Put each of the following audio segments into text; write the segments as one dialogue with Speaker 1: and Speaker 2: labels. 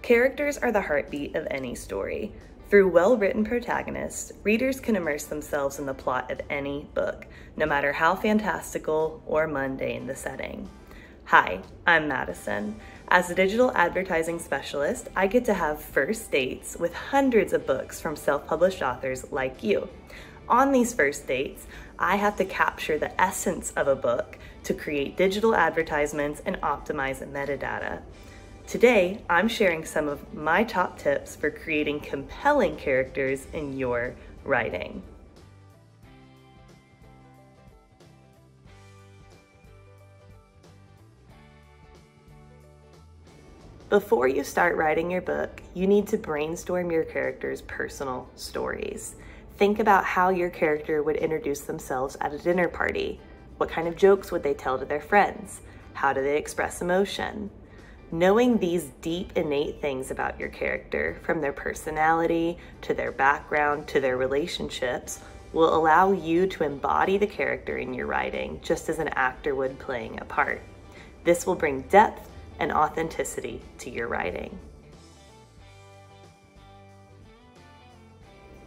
Speaker 1: Characters are the heartbeat of any story. Through well-written protagonists, readers can immerse themselves in the plot of any book, no matter how fantastical or mundane the setting. Hi, I'm Madison. As a digital advertising specialist, I get to have first dates with hundreds of books from self-published authors like you. On these first dates, I have to capture the essence of a book to create digital advertisements and optimize metadata. Today, I'm sharing some of my top tips for creating compelling characters in your writing. Before you start writing your book, you need to brainstorm your characters' personal stories. Think about how your character would introduce themselves at a dinner party. What kind of jokes would they tell to their friends? How do they express emotion? Knowing these deep, innate things about your character, from their personality to their background to their relationships, will allow you to embody the character in your writing, just as an actor would playing a part. This will bring depth and authenticity to your writing.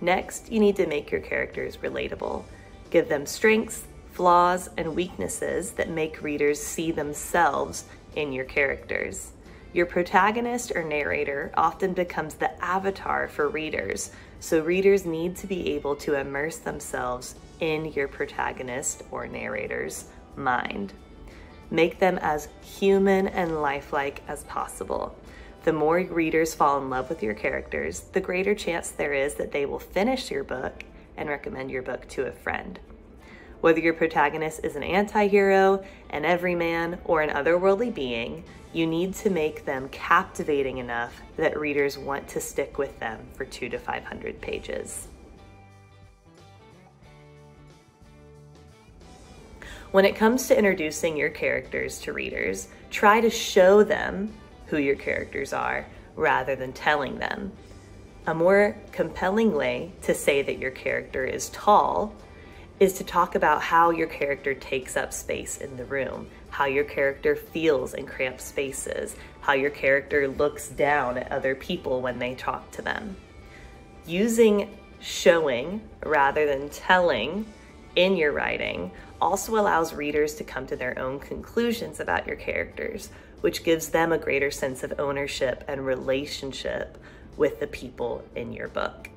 Speaker 1: Next, you need to make your characters relatable. Give them strengths, flaws, and weaknesses that make readers see themselves in your characters. Your protagonist or narrator often becomes the avatar for readers, so readers need to be able to immerse themselves in your protagonist or narrator's mind. Make them as human and lifelike as possible. The more readers fall in love with your characters, the greater chance there is that they will finish your book and recommend your book to a friend. Whether your protagonist is an anti-hero, an everyman, or an otherworldly being, you need to make them captivating enough that readers want to stick with them for 200 to 500 pages. When it comes to introducing your characters to readers, try to show them who your characters are rather than telling them. A more compelling way to say that your character is tall is to talk about how your character takes up space in the room, how your character feels in cramped spaces, how your character looks down at other people when they talk to them. Using showing rather than telling in your writing also allows readers to come to their own conclusions about your characters, which gives them a greater sense of ownership and relationship with the people in your book.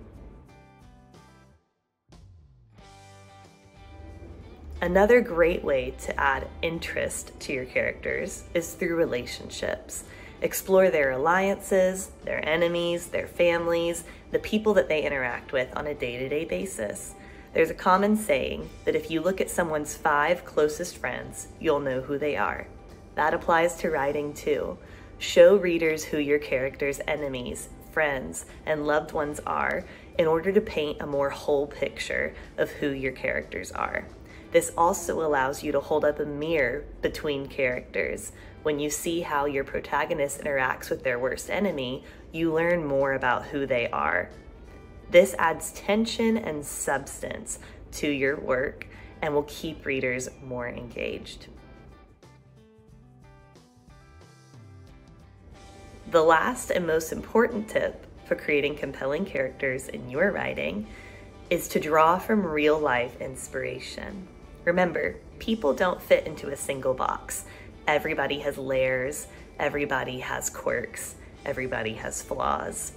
Speaker 1: Another great way to add interest to your characters is through relationships. Explore their alliances, their enemies, their families, the people that they interact with on a day-to-day basis. There's a common saying that if you look at someone's 5 closest friends, you'll know who they are. That applies to writing too. Show readers who your character's enemies, friends, and loved ones are in order to paint a more whole picture of who your characters are. This also allows you to hold up a mirror between characters. When you see how your protagonist interacts with their worst enemy, you learn more about who they are. This adds tension and substance to your work and will keep readers more engaged. The last and most important tip for creating compelling characters in your writing is to draw from real-life inspiration. Remember, people don't fit into a single box. Everybody has layers, everybody has quirks, everybody has flaws.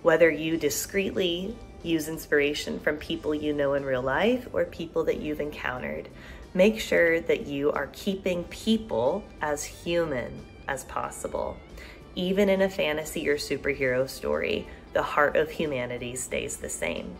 Speaker 1: Whether you discreetly use inspiration from people you know in real life or people that you've encountered, make sure that you are keeping people as human as possible. Even in a fantasy or superhero story, the heart of humanity stays the same.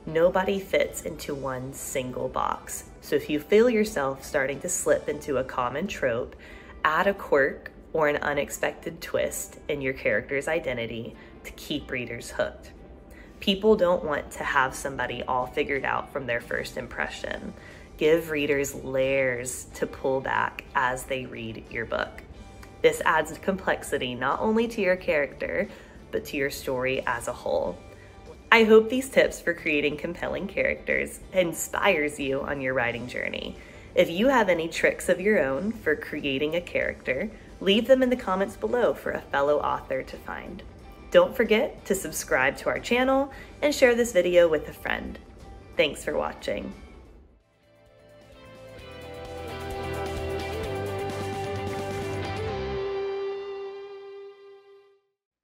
Speaker 1: Nobody fits into one single box. So if you feel yourself starting to slip into a common trope, add a quirk or an unexpected twist in your character's identity to keep readers hooked. People don't want to have somebody all figured out from their first impression. Give readers layers to pull back as they read your book. This adds complexity not only to your character, but to your story as a whole. I hope these tips for creating compelling characters inspires you on your writing journey. If you have any tricks of your own for creating a character, leave them in the comments below for a fellow author to find. Don't forget to subscribe to our channel and share this video with a friend. Thanks for watching.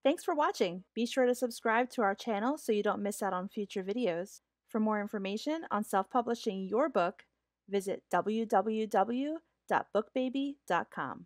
Speaker 2: Thanks for watching. Be sure to subscribe to our channel so you don't miss out on future videos. For more information on self-publishing your book, visit www.bookbaby.com.